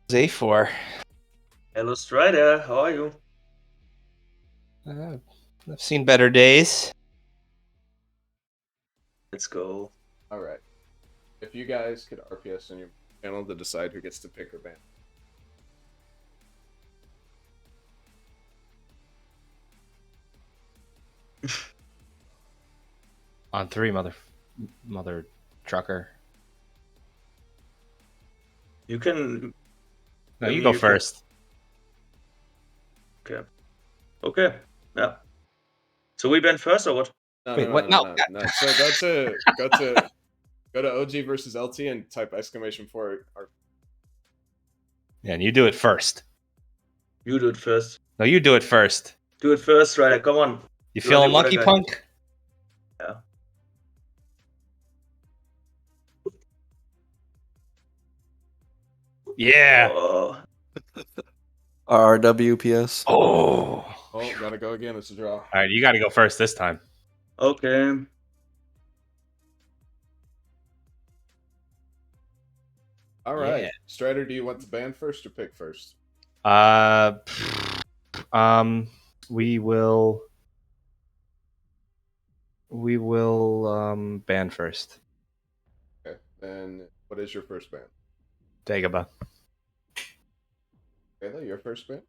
A4. Hello, Strider. How are you? I've seen better days. Let's go. All right. If you guys could RPS on your channel to decide who gets to pick or ban. On 3, mother trucker. You can. No, you go first. Okay. Okay. Yeah. So we ban first or what? Wait, what? No. So go to OG versus LT and type !4. Yeah, and you do it first. You do it first. No, you do it first. Do it first, Strider. Come on. You feeling Bloody monkey guy. punk? Yeah. Yeah. Oh. RWPS. Oh. Oh, gotta go again. It's a draw. All right, you got to go first this time. Okay. All right. Yeah. Strider, do you want to ban first or pick first? We will ban first. Okay. Then what is your first ban? Dagobah. Kayla, your first ban?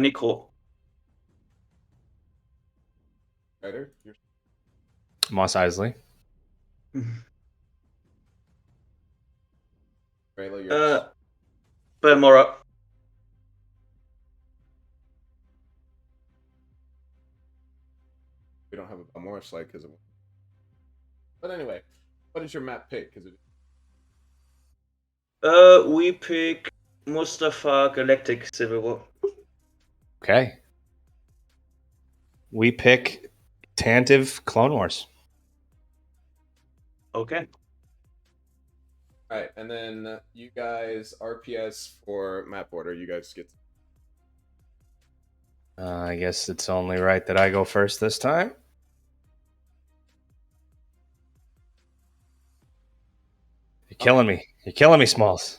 Nico. Strider, your Moss Isley. Kayla, yours. Belmora. We don't have a Balmora slide because of. But anyway, what is your map pick? Because We pick Mustafa Galactic Civil War. Okay. We pick Tantive Clone Wars. Okay. all right, and then you guys RPS for map order. You guys get. I guess it's only right that I go first this time. You're killing me. You're killing me, Smalls.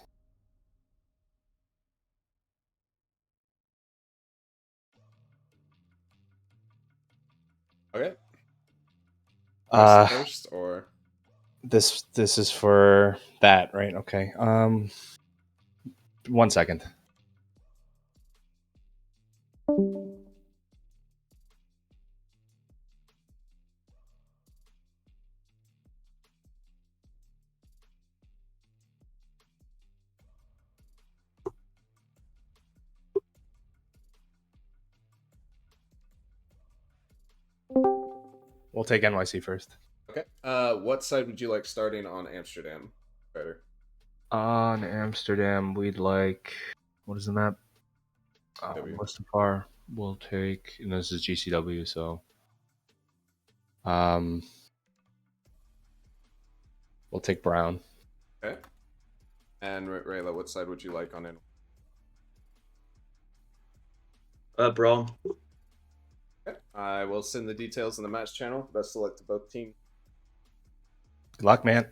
Okay. Uh, First or this is for that, right? Okay. 1 second. We'll take NYC first. okay. What side would you like starting on Amsterdam? Better. On Amsterdam, we'd like, what is the map? W. Mustafar will take, and this is GCW, so we'll take Brown. Okay. And Rayla, what side would you like on it? Brown. Okay. I will send the details in the match channel. Best of luck to both teams. Good luck, man.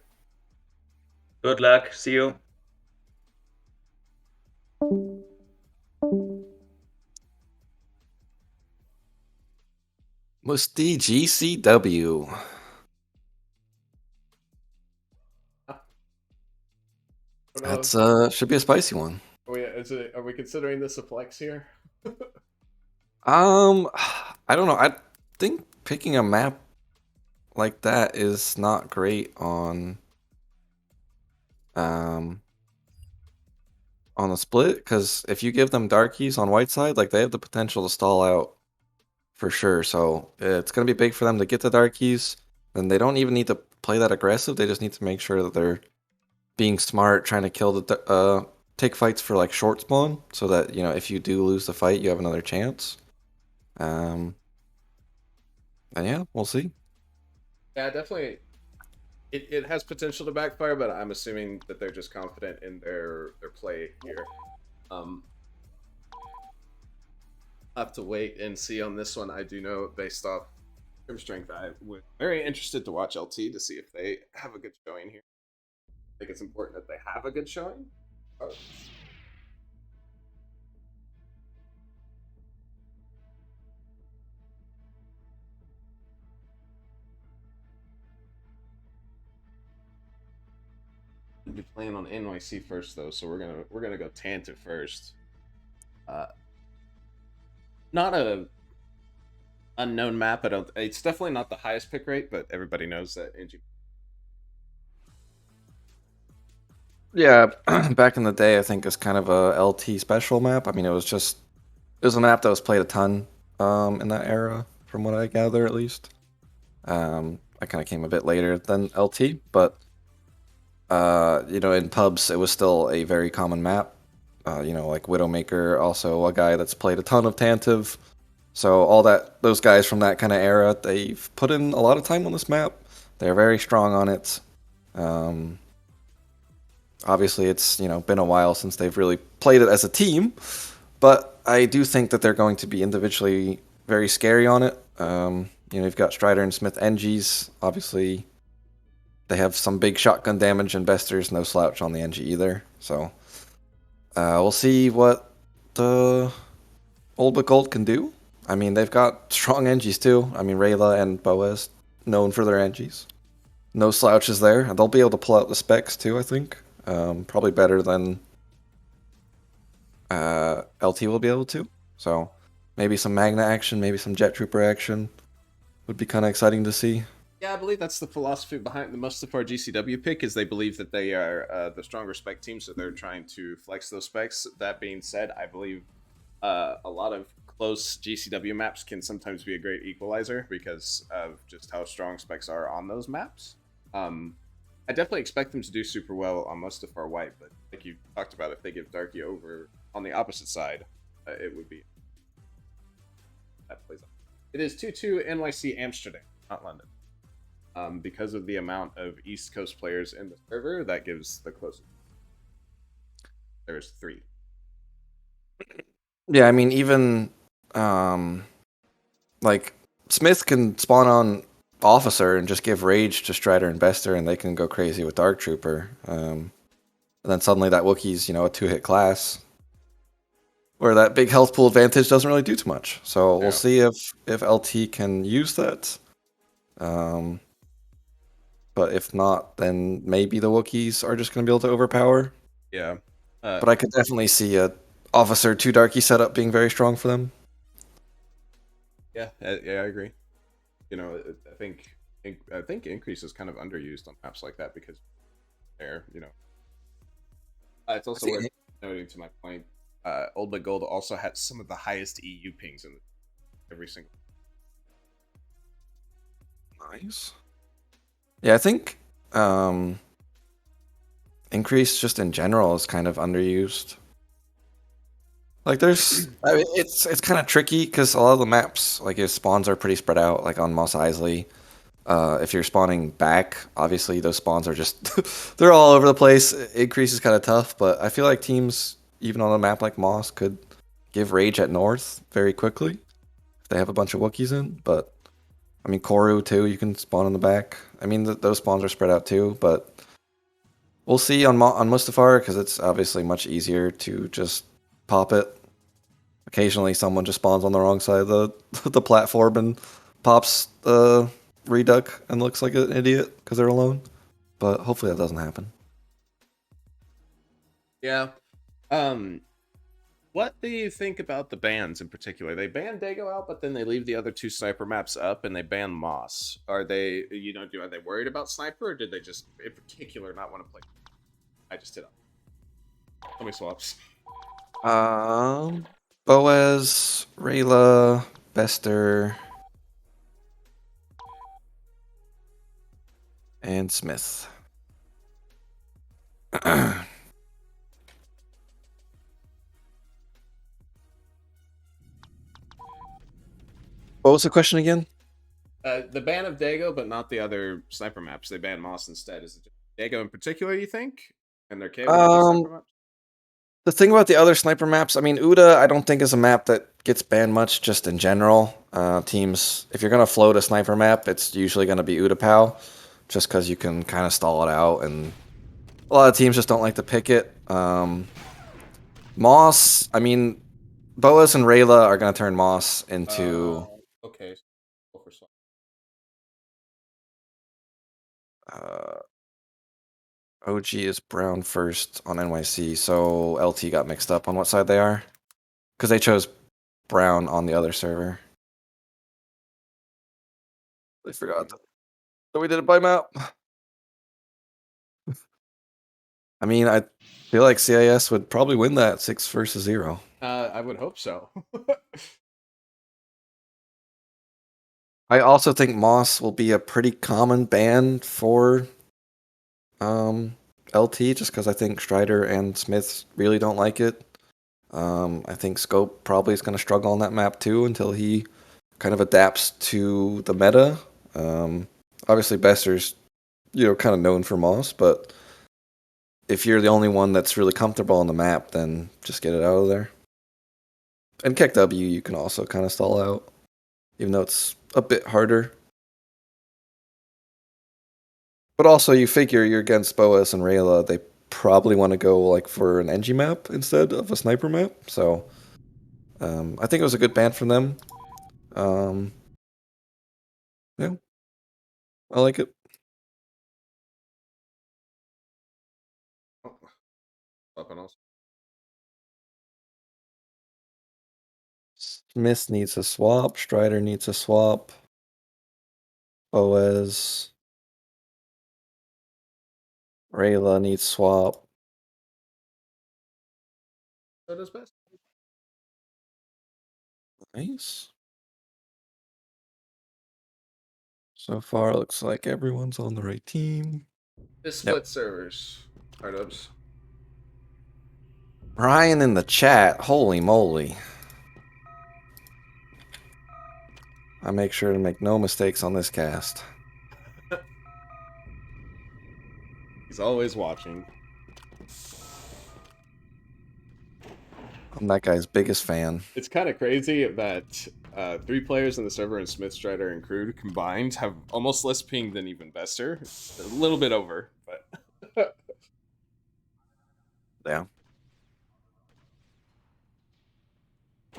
Good luck. See you. Musty GCW. That's should be a spicy one. Are we considering this a flex here? I don't know. I think picking a map like that is not great on the split, because if you give them darkies on white side, like they have the potential to stall out for sure. So it's gonna be big for them to get the darkies. Then they don't even need to play that aggressive. They just need to make sure that they're being smart, trying to kill the take fights for like short spawn, so that if you do lose the fight, you have another chance. And yeah, we'll see. Yeah, definitely. It has potential to backfire, but I'm assuming that they're just confident in their play here. I'll have to wait and see on this one. I do know based off their strength, I would very interested to watch LT to see if they have a good showing here. I think it's important that they have a good showing. Be playing on NYC first though, so we're gonna go Tant at first. Not a unknown map. I don't. It's definitely not the highest pick rate, but everybody knows that NG. Yeah, back in the day, I think it's kind of a LT special map. I mean, it was a map that was played a ton in that era, from what I gather at least. I kind of came a bit later than LT, but in pubs, it was still a very common map. Like Widowmaker, also a guy that's played a ton of Tantive. So those guys from that kind of era, they've put in a lot of time on this map. They're very strong on it. Obviously, it's been a while since they've really played it as a team, but I do think that they're going to be individually very scary on it. You've got Strider and Smith NGs. Obviously, they have some big shotgun damage, and Bester's no slouch on the NG either. So we'll see what the Old But Gold can do. I mean, they've got strong NGs too. I mean, Rayla and Boaz, known for their NGs. No slouches there. And they'll be able to pull out the specs too, I think. Probably better than LT will be able to. So maybe some Magna action, maybe some Jet Trooper action would be kind of exciting to see. Yeah, I believe that's the philosophy behind the most of our GCW pick. Is they believe that they are the stronger spec team, so they're trying to flex those specs. That being said, I believe a lot of close GCW maps can sometimes be a great equalizer because of just how strong specs are on those maps. I definitely expect them to do super well on Mustafar White, but like you talked about, if they give Darky over on the opposite side, it would be that plays out. It is 2-2 NYC Amsterdam, not London. Because of the amount of East Coast players in the server, that gives the closest. There's 3. Yeah, I mean, even like Smith can spawn on Officer and just give Rage to Strider and Bester, and they can go crazy with Dark Trooper. And then suddenly that Wookiee's, a 2-hit class, where that big health pool advantage doesn't really do too much. So we'll see if LT can use that. But if not, then maybe the Wookiees are just going to be able to overpower. Yeah. But I could definitely see a Officer 2 Darky setup being very strong for them. Yeah, I agree. I think Increase is kind of underused on maps like that because they're, it's also worth noting to my point. Old But Gold also had some of the highest EU pings in every single. Nice. Yeah, I think Increase just in general is kind of underused. Like it's kind of tricky because a lot of the maps, like his spawns are pretty spread out, like on Mos Eisley. If you're spawning back, obviously those spawns are just they're all over the place. Increase is kind of tough, but I feel like teams, even on a map like Moss, could give Rage at North very quickly if they have a bunch of Wookiees in. But I mean, Koru too, you can spawn in the back. I mean, those spawns are spread out too, but we'll see on Mustafar because it's obviously much easier to just pop it. Occasionally, someone just spawns on the wrong side of the platform and pops the Reduck and looks like an idiot because they're alone. But hopefully that doesn't happen. Yeah. What do you think about the bans in particular? They ban Dago out, but then they leave the other 2 sniper maps up, and they ban Moss. Are they, are they worried about sniper, or did they just, in particular, not want to play? I just hit up. How many swaps? Boaz, Rayla, Bester, and Smith. What was the question again? The ban of Dago, but not the other sniper maps. They ban Moss instead. Is it just Dago in particular, you think? And they're capable of sniper maps? The thing about the other sniper maps, I mean, Uda, I don't think is a map that gets banned much just in general. Teams, if you're going to float a sniper map, it's usually going to be Uda Pow, just because you can kind of stall it out, and a lot of teams just don't like to pick it. Moss, I mean, Boas and Rayla are going to turn Moss into... Okay. Go for swap. OG is brown first on NYC, so LT got mixed up on what side they are. Because they chose brown on the other server. They forgot that we did it by map. I mean, I feel like CIS would probably win that 6 versus 0. I would hope so. I also think Moss will be a pretty common ban for LT, just because I think Strider and Smith really don't like it. I think Scope probably is going to struggle on that map too until he kind of adapts to the meta. Obviously, Bester's kind of known for Moss, but if you're the only one that's really comfortable on the map, then just get it out of there. And Keck W, you can also kind of stall out, even though it's a bit harder. But also, you figure you're against Boas and Rayla, they probably want to go like for an NG map instead of a sniper map. So I think it was a good ban from them. Yeah, I like it. Smith needs a swap. Strider needs a swap. Boas. Rayla needs swap. So does Best. Nice. So far, looks like everyone's on the right team. This split servers. Startups. Ryan in the chat. Holy moly. I make sure to make no mistakes on this cast. He's always watching. I'm that guy's biggest fan. It's kind of crazy that 3 players in the server and Smith, Strider, and Crude combined have almost less ping than even Bester. A little bit over, but Yeah.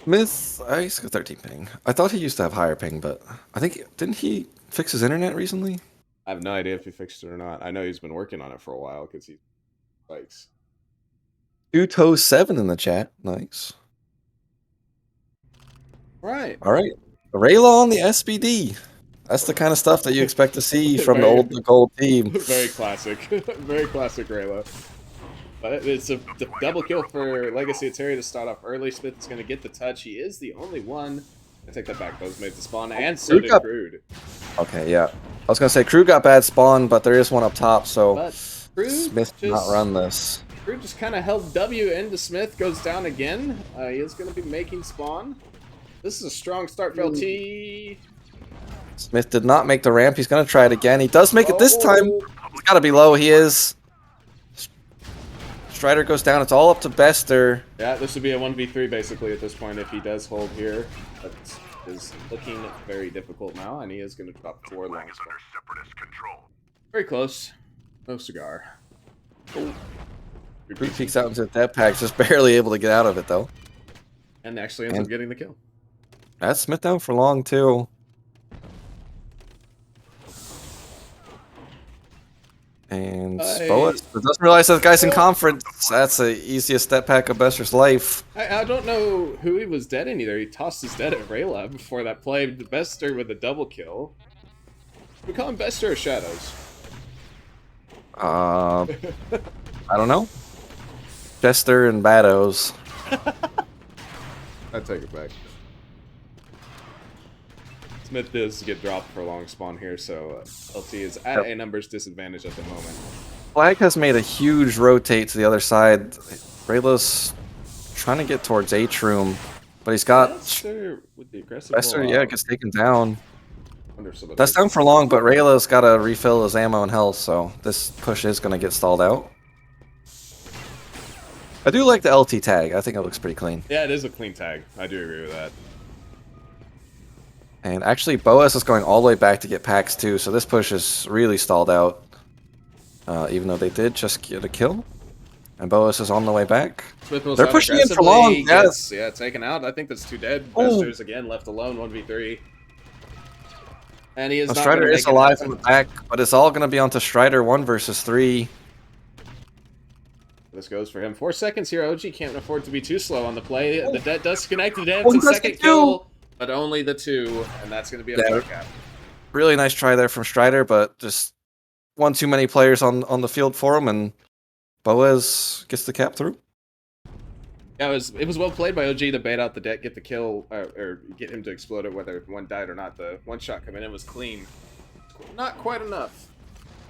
Smith, he's got 13 ping. I thought he used to have higher ping, but I think, didn't he fix his internet recently? I have no idea if he fixed it or not. I know he's been working on it for a while because he likes. 2toe7 in the chat. Nice. Right. All right. Rayla on the SBD. That's the kind of stuff that you expect to see from the gold team. Very classic. Very classic Rayla. But it's a double kill for Legacy Atari to start off early. Smith is going to get the touch. He is the only one. I take that back. Those made the spawn, and so did Crude. Okay, yeah. I was going to say, Crude got bad spawn, but there is one up top, so But Smith did not run this. Crude just kind of held W into Smith. Goes down again. He is going to be making spawn. This is a strong start for LT. Smith did not make the ramp. He's going to try it again. He does make it this time. He's got to be low. He is. Strider goes down. It's all up to Bester. Yeah, this would be a 1v3 basically at this point if he does hold here. But is looking very difficult now, and he is going to drop 4 long spawn. Very close. No cigar. Crude peeks out into that pack, just barely able to get out of it, though. And actually ends up getting the kill. That's Smith down for long, too. And Boas doesn't realize that guy's in conference. That's the easiest step pack of Bester's life. I don't know who he was deading either. He tossed his dead at Rayla before that play. Bester with a double kill. We call him Bester or Shadows? I don't know. Bester and Bados. I take it back. Smith does get dropped for a long spawn here, so LT is at a numbers disadvantage at the moment. Flag has made a huge rotate to the other side. Rayla's trying to get towards H-room, but he's got... Bester with the aggressive Bester, yeah, gets taken down. That's That's down for long, but Rayla's got to refill his ammo and health, so this push is going to get stalled out. I do like the LT tag. I think it looks pretty clean. Yeah, it is a clean tag. I do agree with that. And actually, Boas is going all the way back to get packs too, so this push is really stalled out. Even though they did just get a kill. And Boas is on the way back. Smith moves They're out pushing in for aggressively. long. Yeah. Gets taken out. I think that's 2 dead. Oh. Bester's again left alone, 1v3. And he is not going Strider to is make it alive happen. in the back, but it's all going to be onto Strider 1 versus 3. This goes for him. 4 seconds here. OG can't afford to be too slow on the play. The debt does connect to the debt. It's a second kill, but only the 2, and that's going to be a flat cap. Really nice try there from Strider, but just one too many players on the field for him, and Boaz gets the cap through. Yeah, it was well played by OG to bait out the debt, get the kill, or get him to explode it, whether one died or not. The one shot coming in was clean. Not quite enough.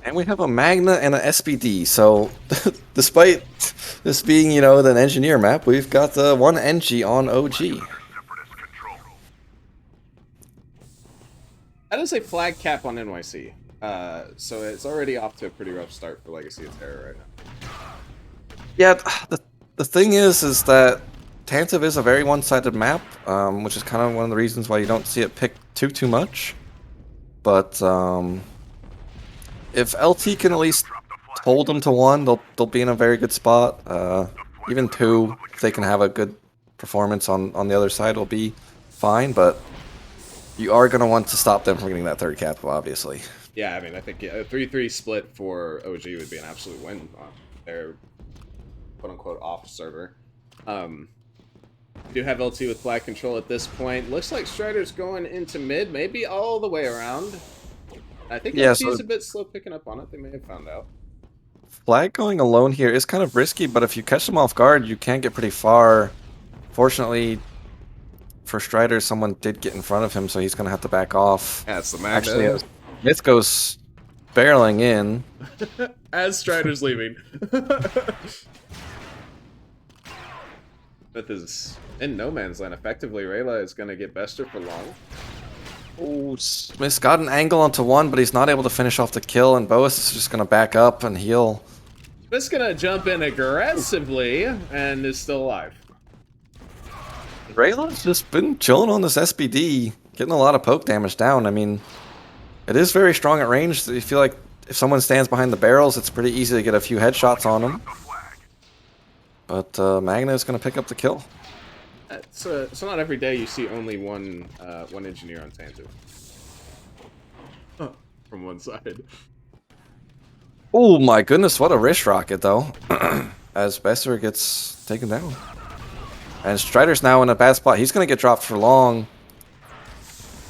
And we have a Magna and an SPD, so despite this being, you know, an engineer map, we've got the one NG on OG. That is a flag cap on NYC. So it's already off to a pretty rough start for Legacy of Terror right now. Yeah, the thing is that Tantive is a very one-sided map, which is kind of one of the reasons why you don't see it picked too much. But if LT can at least hold them to 1, they'll be in a very good spot. Even 2, if they can have a good performance on the other side, will be fine. But you are going to want to stop them from getting that 3rd cap, obviously. Yeah, I mean, I think a 3-3 split for OG would be an absolute win on their quote-unquote off server. We do have LT with flag control at this point. Looks like Strider's going into mid, maybe all the way around. I think LT's a bit slow picking up on it. They may have found out. Flag going alone here is kind of risky, but if you catch them off guard, you can get pretty far. Fortunately, for Strider, someone did get in front of him, so he's going to have to back off. Yeah, it's the Magna. Actually, Myth goes barreling in. As Strider's leaving. Myth is in no man's land. Effectively, Rayla is going to get Bester for long. Oh, Smith's got an angle onto 1, but he's not able to finish off the kill, and Boas is just going to back up and heal. Smith's going to jump in aggressively and is still alive. Rayla's just been chilling on this SBD, getting a lot of poke damage down. I mean, it is very strong at range. You feel like if someone stands behind the barrels, it's pretty easy to get a few headshots on them. But Magna is going to pick up the kill. So not every day you see only one engineer on Tantive. From one side. Oh my goodness, what a wrist rocket though. As Bester gets taken down. And Strider's now in a bad spot. He's going to get dropped for long.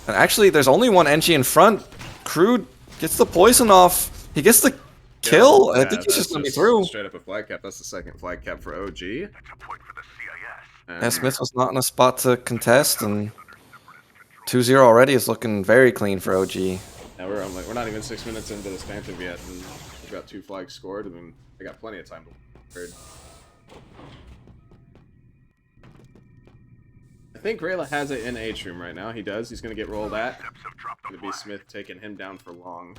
And actually, there's only one NG in front. Crude gets the poison off. He gets the kill. Yeah, I think he's just going to be through. Straight up a flag cap. That's the 2nd flag cap for OG. And Smith was not in a spot to contest, and 2-0 already is looking very clean for OG. Yeah, we're not even 6 minutes into this Phantom yet, and we've got 2 flags scored, and then they got plenty of time to prepare. I think Rayla has it in Atrium right now. He does. He's going to get rolled at. Going to be Smith taking him down for long.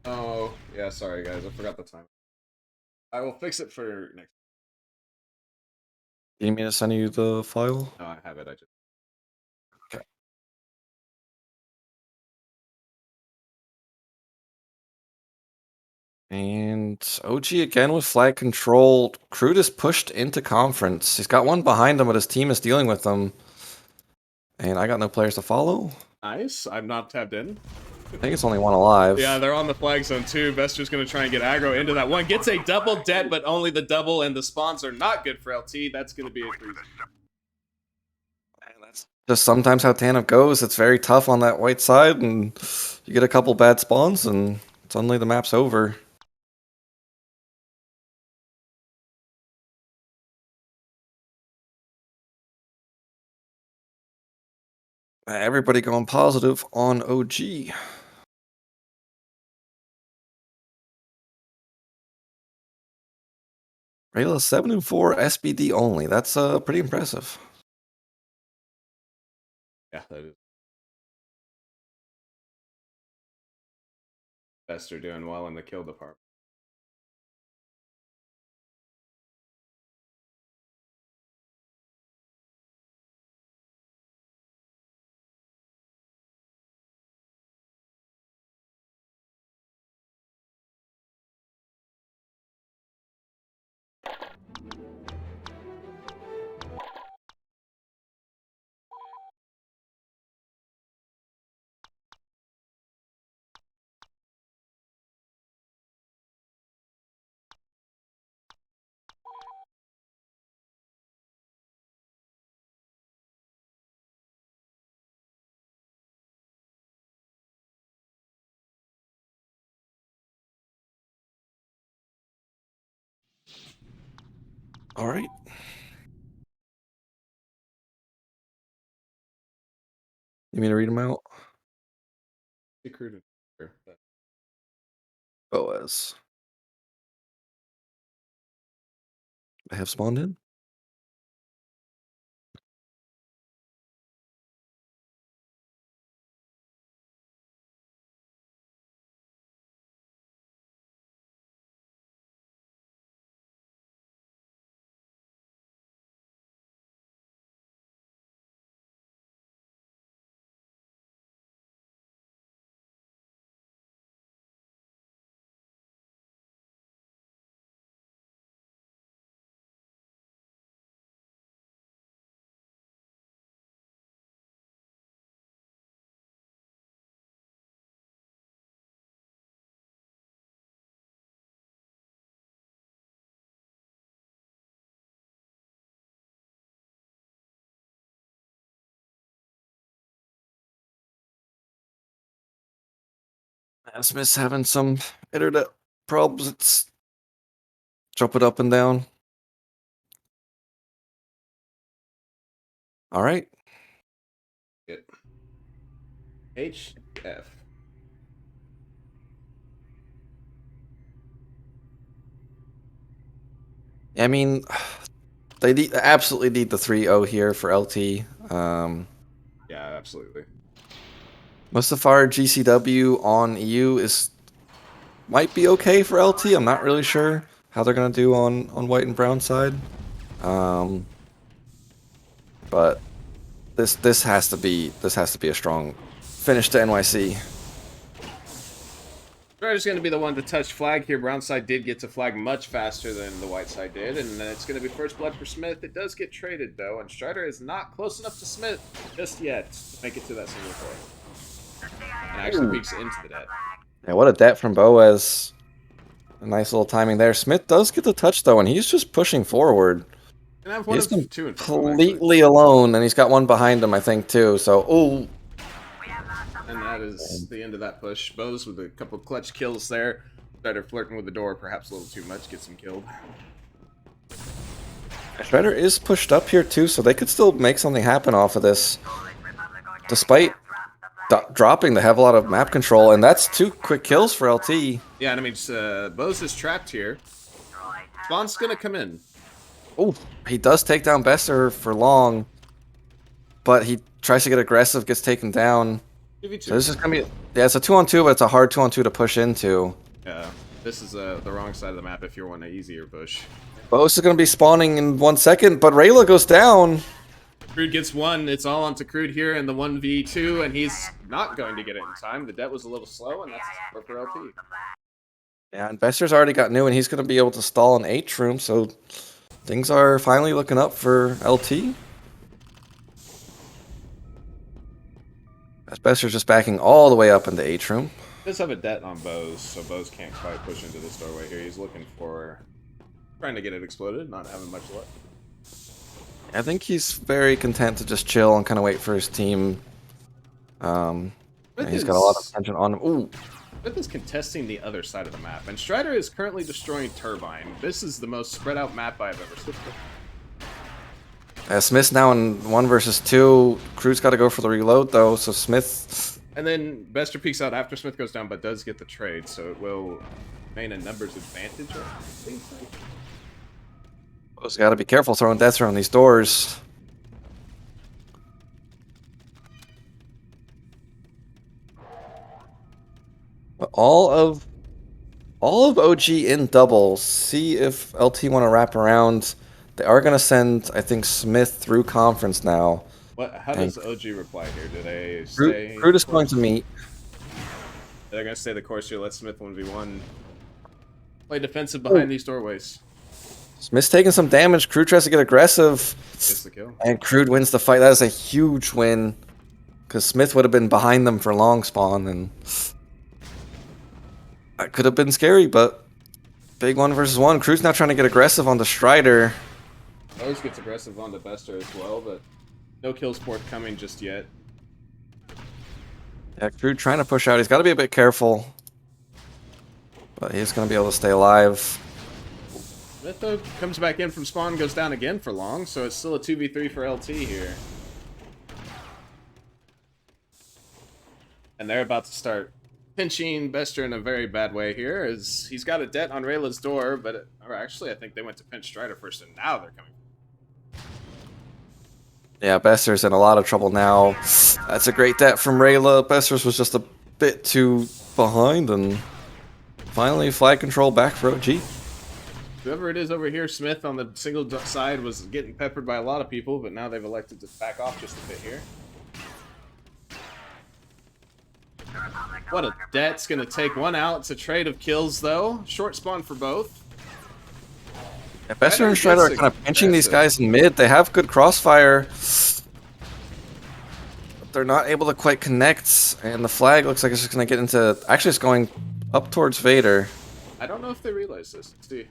Oh, yeah, sorry guys. I forgot the time. I will fix it for next. You need me to send you the file? No, I have it. I just. Okay. And OG again with flag control. Crude is pushed into conference. He's got one behind him, but his team is dealing with them. And I got no players to follow. Nice. I'm not tabbed in. I think it's only one alive. Yeah, they're on the flag zone too. Bester's going to try and get aggro into that one. Gets a double dead, but only the double, and the spawns are not good for LT. That's going to be a 3. That's just sometimes how Tanif goes. It's very tough on that white side, and you get a couple bad spawns, and suddenly the map's over. Everybody going positive on OG. Rayla 7-4 SBD only. That's pretty impressive. Yeah, that is. Bester doing well in the kill department. All right. You mean to read them out? Boaz. I have spawned in. Smith's having some internet problems. It's jumping up and down. All right. Good. HF. I mean, they absolutely need the 3-0 here for LT. Yeah, absolutely. Mustafar GCW on EU might be okay for LT. I'm not really sure how they're gonna do on white and brown side. But this has to be a strong finish to NYC. Strider's going to be the one to touch flag here. Brown side did get to flag much faster than the white side did, and then it's going to be first blood for Smith. It does get traded, though, and Strider is not close enough to Smith just yet to make it to that single play. And actually peeks into the debt. Yeah, what a debt from Boaz. A nice little timing there. Smith does get the touch, though, and he's just pushing forward. And I have one He's of two in front of him, completely alone, and he's got one behind him, I think, too. So, ooh. and that is the end of that push. Bose with a couple clutch kills there. Strider flirting with the door, perhaps a little too much, gets him killed. Shredder is pushed up here, too, so they could still make something happen off of this. Despite dropping, they have a lot of map control, and that's 2 quick kills for LT. Yeah, and I mean, Bose is trapped here. Spawn's gonna come in. Oh, he does take down Besser for long, but he tries to get aggressive, gets taken down. 2v2. So this is gonna be, yeah, it's a 2-on-2, but it's a hard 2-on-2 to push into. Yeah, this is the wrong side of the map if you want an easier push. Bose is gonna be spawning in 1 second, but Rayla goes down. Crude gets one. It's all onto Crude here in the 1v2, and he's not going to get it in time. The debt was a little slow, and that's a score for LT. Yeah, Investor's already got new, and he's gonna be able to stall an H room, so things are finally looking up for LT. Besser's just backing all the way up into H room. He does have a debt on Bose, so Bose can't quite push into this doorway here. He's looking for... trying to get it exploded, not having much luck. I think he's very content to just chill and kind of wait for his team. And he's got a lot of attention on him. Ooh. Smith is contesting the other side of the map, and Strider is currently destroying Turbine. This is the most spread out map I've ever seen. Smith's now in 1 versus 2. Crew's got to go for the reload, though, so Smith... And then Bester peeks out after Smith goes down, but does get the trade, so it will remain a numbers advantage, I think so. Bo's got to be careful throwing deaths around these doors. But all of OG in double. See if LT want to wrap around. They are going to send, I think, Smith through conference now. What? How does OG reply here? Do they Crude stay? is going to meet. They're going to stay the course here. Let Smith 1v1. Play defensive behind these doorways. Smith's taking some damage. Crude tries to get aggressive. Gets the kill. And Crude wins the fight. That is a huge win. Because Smith would have been behind them for long spawn. And that could have been scary, but big 1 versus 1. Crude's now trying to get aggressive on the Strider. Bose gets aggressive on the Bester as well, but no kills forthcoming just yet. Yeah, Crude trying to push out. He's got to be a bit careful. But he's going to be able to stay alive. Smith, though, comes back in from spawn, goes down again for long, so it's still a 2v3 for LT here. And they're about to start pinching Bester in a very bad way here, as he's got a debt on Rayla's door, but... or actually, I think they went to pinch Strider first, and now they're coming. Yeah, Bester's in a lot of trouble now. That's a great debt from Rayla. Bester's was just a bit too behind, and finally flag control back for OG. Whoever it is over here, Smith on the single side was getting peppered by a lot of people, but now they've elected to back off just a bit here. What a debt's gonna take one out. It's a trade of kills, though. Short spawn for both. Yeah, Bester and Strider are kind of pinching these guys in mid. They have good crossfire, but they're not able to quite connect, and the flag looks like it's just going to get into... Actually, it's going up towards Vader. I don't know if they realize this. Let's see.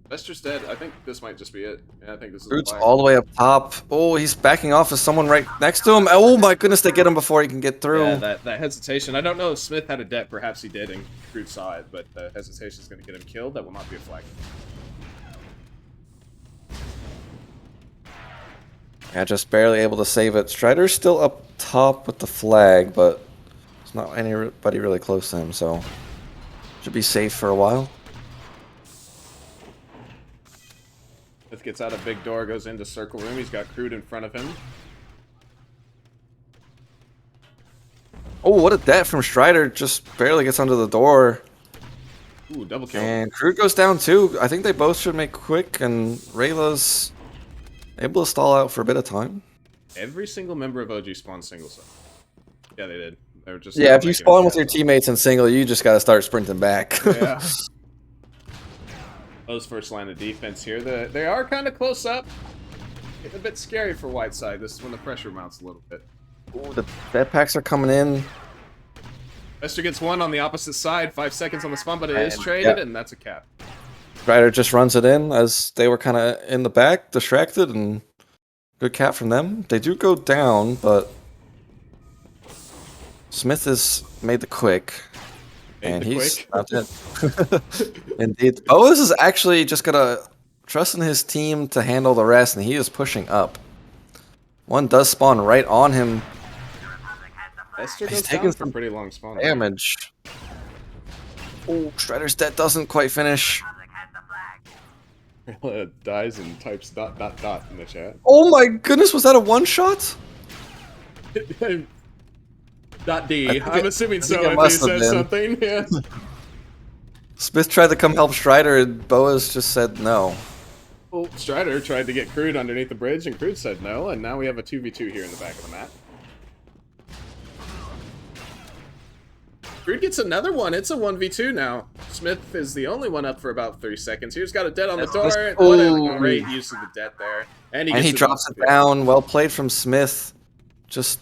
Bester's dead. I think this might just be it. Yeah, I think this is Root's all the way up top. Oh, he's backing off. Is someone right next to him? Oh my goodness, they get him before he can get through. Yeah, that hesitation. I don't know if Smith had a debt. Perhaps he did, and Root saw it, but the hesitation is going to get him killed. That will not be a flag. Yeah, just barely able to save it. Strider's still up top with the flag, but there's not anybody really close to him, so should be safe for a while. Smith gets out a big door, goes into circle room. He's got Crude in front of him. Oh, what a debt from Strider. Just barely gets under the door. Ooh, double kill. And Crude goes down too. I think they both should make quick, and Rayla's able to stall out for a bit of time. Every single member of OG spawned single side. Yeah, they did. They were just If you spawn with your teammates in single, you just got to start sprinting back. Yeah. Those first line of defense here. They are kind of close up. It's a bit scary for Whiteside. This is when the pressure mounts a little bit. Ooh, the dead packs are coming in. Bester gets one on the opposite side. 5 seconds on the spawn, but it is traded, and that's a cap. Strider just runs it in as they were kind of in the back, distracted, and good cap from them. They do go down, but Smith has made the quick, and he's not dead. Indeed. Boas is actually just gonna trust in his team to handle the rest, and he is pushing up. One does spawn right on him. Bester goes down for pretty long spawn damage. Oh, Strider's debt doesn't quite finish. Dies and types ... in the chat. Oh my goodness, was that a one-shot? .D. I'm assuming so if he says something. Yeah. Smith tried to come help Strider, and Boas just said no. Well, Strider tried to get Crude underneath the bridge, and Crude said no, and now we have a 2v2 here in the back of the map. Crude gets another one. It's a 1v2 now. Smith is the only one up for about 3 seconds. Here's got a debt on the door. What a great use of the debt there. And he drops it down. Well played from Smith. Just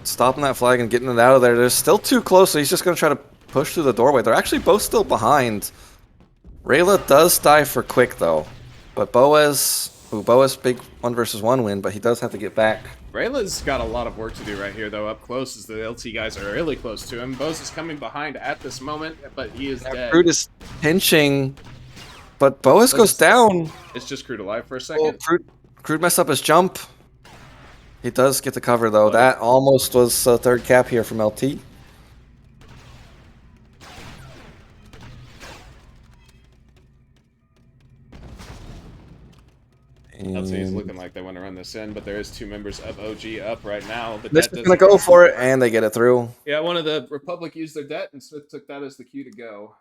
stopping that flag and getting it out of there. They're still too close, so he's just going to try to push through the doorway. They're actually both still behind. Rayla does die for quick, though. But Boas, big 1 versus 1 win, but he does have to get back. Rayla's got a lot of work to do right here, though, up close, as the LT guys are really close to him. Bose is coming behind at this moment, but he is dead. Crude is pinching, but Boas goes down. It's just Crude alive for a second. Oh, Crude messed up his jump. He does get the cover, though. That almost was a third cap here from LT. LT is looking like they want to run this in, but there is 2 members of OG up right now. This is going to go for it, and they get it through. Yeah, one of the Republic used their debt, and Smith took that as the cue to go.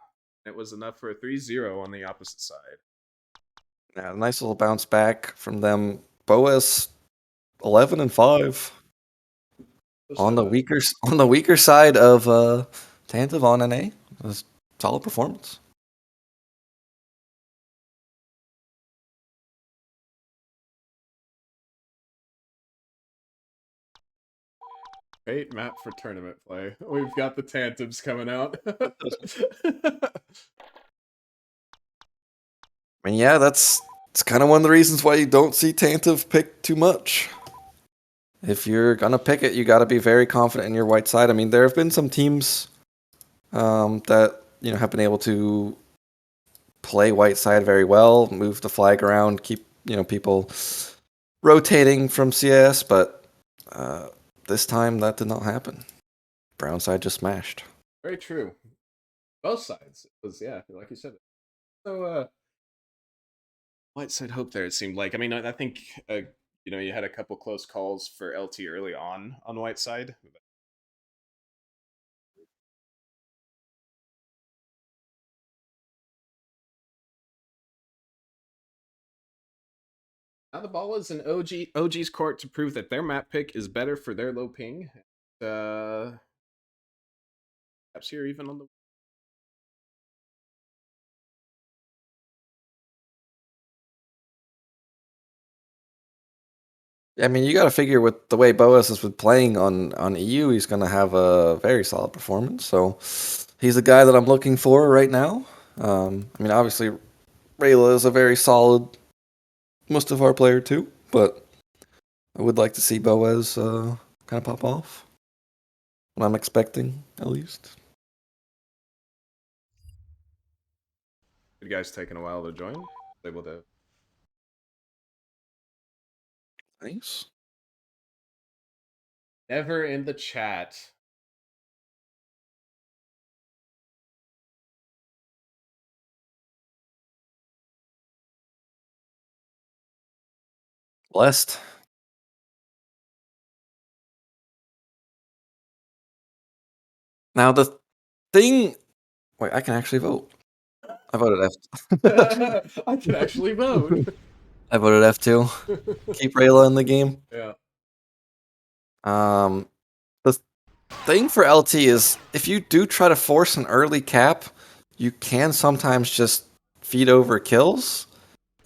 It was enough for a 3-0 on the opposite side. Yeah, nice little bounce back from them. Boas 11 and 5 on the weaker side of Tantive on NA. It was solid performance. Great map for tournament play. We've got the Tantims coming out. I mean, yeah, it's kind of one of the reasons why you don't see Tantive picked too much. If you're gonna pick it, you got to be very confident in your white side. I mean, there have been some teams that have been able to play white side very well, move the flag around, keep people rotating from CS, but this time that did not happen. Brown side just smashed. Very true. Both sides. It was, yeah, like you said. So white side hope there, it seemed like. I mean, I think you had a couple close calls for LT early on white side. Now the ball is in OG's court to prove that their map pick is better for their low ping. Perhaps here even on the. I mean, you got to figure with the way Boas has been playing on EU, he's going to have a very solid performance. So he's the guy that I'm looking for right now. I mean, obviously, Rayla is a very solid Mustafar player too, but I would like to see Boaz kind of pop off. What I'm expecting, at least. You guys taking a while to join? Able to. Nice. Never in the chat. Blessed. Now the thing. Wait, I can actually vote. I voted F. I can actually vote. I voted F2. Keep Rayla in the game. Yeah. The thing for LT is if you do try to force an early cap, you can sometimes just feed over kills.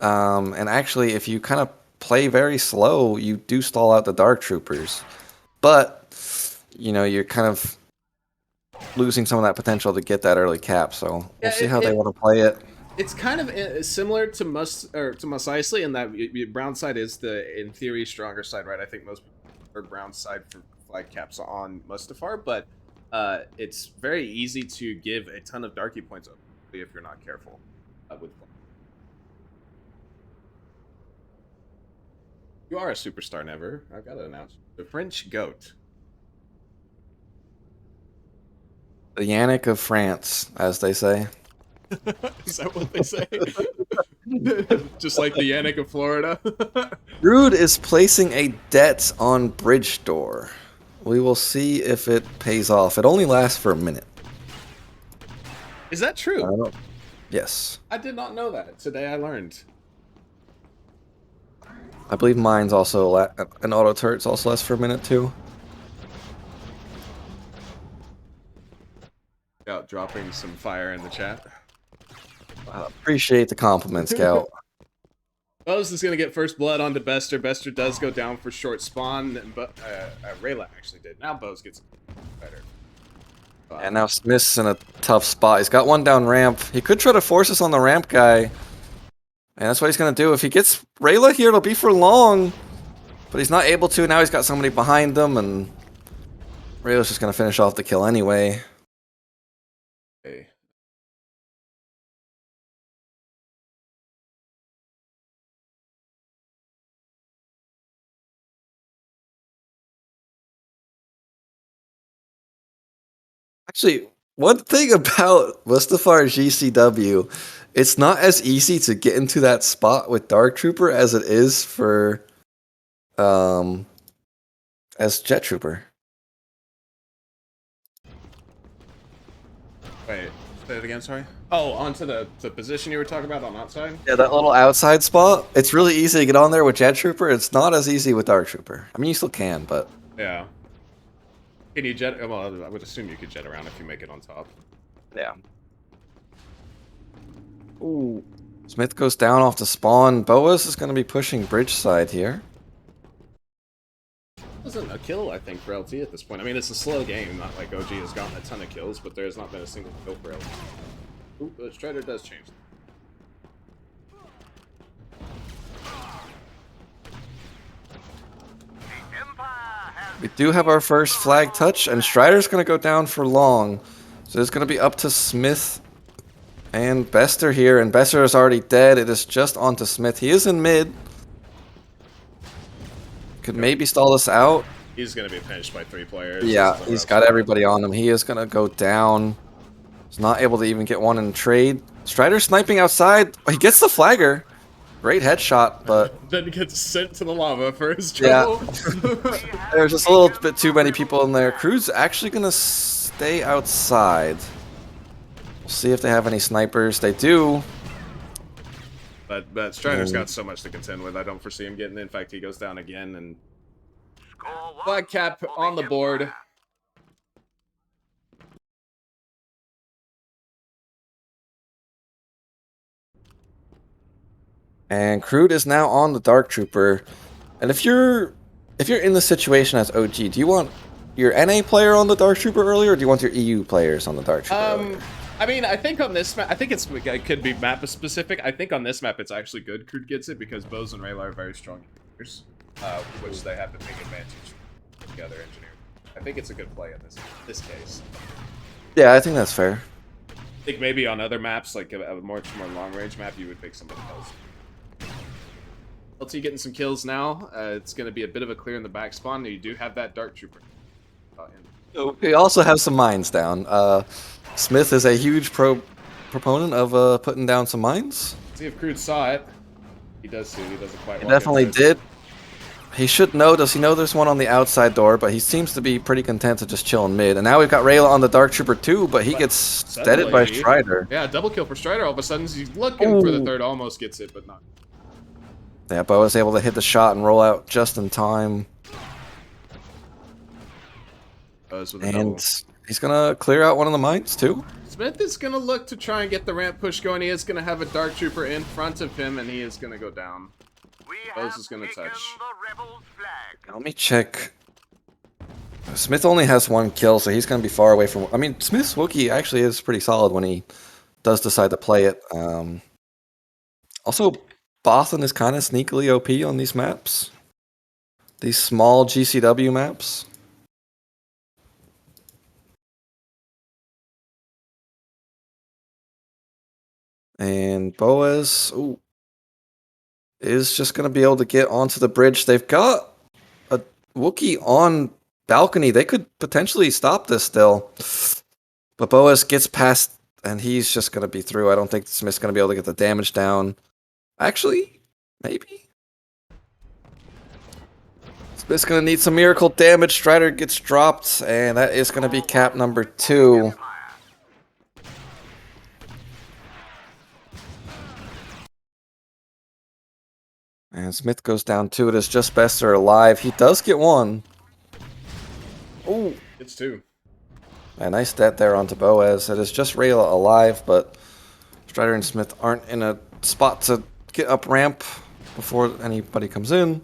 And actually, if you kind of play very slow, you do stall out the Dark Troopers. But, you're kind of losing some of that potential to get that early cap. So we'll see how they want to play it. It's kind of similar to Mos Eisley in that brown side is in theory, stronger side, right? I think most are brown side for flag caps on Mustafar, but it's very easy to give a ton of darky points up if you're not careful with. You are a superstar, Never. I've got to announce the French goat. The Yannick of France, as they say. Is that what they say? Just like the Yannick of Florida. Rude is placing a debt on Bridge Door. We will see if it pays off. It only lasts for a minute. Is that true? Yes. I did not know that. Today I learned. I believe mine's also an auto turret's also lasts for a minute too. Yeah, dropping some fire in the chat. Appreciate the compliment, Scout. Bose is gonna get first blood onto Bester. Bester does go down for short spawn, but Rayla actually did. Now Bose gets better. And now Smith's in a tough spot. He's got one down ramp. He could try to force us on the ramp guy. And that's what he's going to do. If he gets Rayla here, it'll be for long. But he's not able to. Now he's got somebody behind them. And Rayla's just going to finish off the kill anyway. Okay. Actually, one thing about Mustafar GCW, it's not as easy to get into that spot with Dark Trooper as it is for as Jet Trooper. Wait, say it again, sorry? Oh, onto the position you were talking about on outside? Yeah, that little outside spot. It's really easy to get on there with Jet Trooper. It's not as easy with Dark Trooper. I mean, you still can, but... Yeah. Can you jet? Well, I would assume you could jet around if you make it on top. Yeah. Ooh. Smith goes down off the spawn. Boas is going to be pushing bridge side here. Wasn't a kill, I think, for LT at this point. I mean, it's a slow game. Not like OG has gotten a ton of kills, but there has not been a single kill for LT. Ooh, the Strider does change. We do have our first flag touch, and Strider's going to go down for long. So it's going to be up to Smith And Bester here, and Bester is already dead. It is just onto Smith. He is in mid. Could maybe stall this out. He's going to be pinched by 3 players. Yeah, he's got everybody on him. He is going to go down. He's not able to even get one in trade. Strider sniping outside. He gets the flagger. Great headshot, but then gets sent to the lava for his trouble. Yeah. There's just a little bit too many people in there. Crew's actually going to stay outside. We'll see if they have any snipers. They do. But Strider's got so much to contend with. I don't foresee him getting. In fact, he goes down again, and flag cap on the board. And Crude is now on the Dark Trooper. And if you're in the situation as OG, do you want your NA player on the Dark Trooper earlier, or do you want your EU players on the Dark Trooper earlier? I mean, I think on this map, I think it could be map specific. I think on this map, it's actually good Crude gets it because Bose and Rayla are very strong players, which they have to take advantage together engineer. I think it's a good play in this case. Yeah, I think that's fair. I think maybe on other maps, like a more long range map, you would pick somebody else. LT getting some kills now. It's going to be a bit of a clear in the back spawn. You do have that Dark Trooper. We also have some mines down. Smith is a huge proponent of putting down some mines. See if Crude saw it. He does too. He doesn't quite. He definitely did. He should know. Does he know there's one on the outside door? But he seems to be pretty content to just chill in mid. And now we've got Rayla on the Dark Trooper too, but he gets deaded by Strider. Yeah, double kill for Strider. All of a sudden, he's looking for the third. Almost gets it, but not. Yeah, Bo is able to hit the shot and roll out just in time. And he's going to clear out one of the mines, too. Smith is going to look to try and get the ramp push going. He is going to have a Dark Trooper in front of him, and he is going to go down. Bose is going to touch. Let me check. Smith only has 1 kill, so he's going to be far away from... I mean, Smith's Wookiee actually is pretty solid when he does decide to play it. Also, Bothan is kind of sneakily OP on these maps. These small GCW maps. And Boaz is just going to be able to get onto the bridge. They've got a Wookiee on balcony. They could potentially stop this still. But Boaz gets past, and he's just going to be through. I don't think Smith's going to be able to get the damage down. Actually, maybe. Smith's going to need some miracle damage. Strider gets dropped, and that is going to be cap number 2. And Smith goes down 2. It is just Bester alive. He does get 1. Oh, it's 2. A nice death there onto Boaz. It is just Rayla alive, but Strider and Smith aren't in a spot to get up ramp before anybody comes in.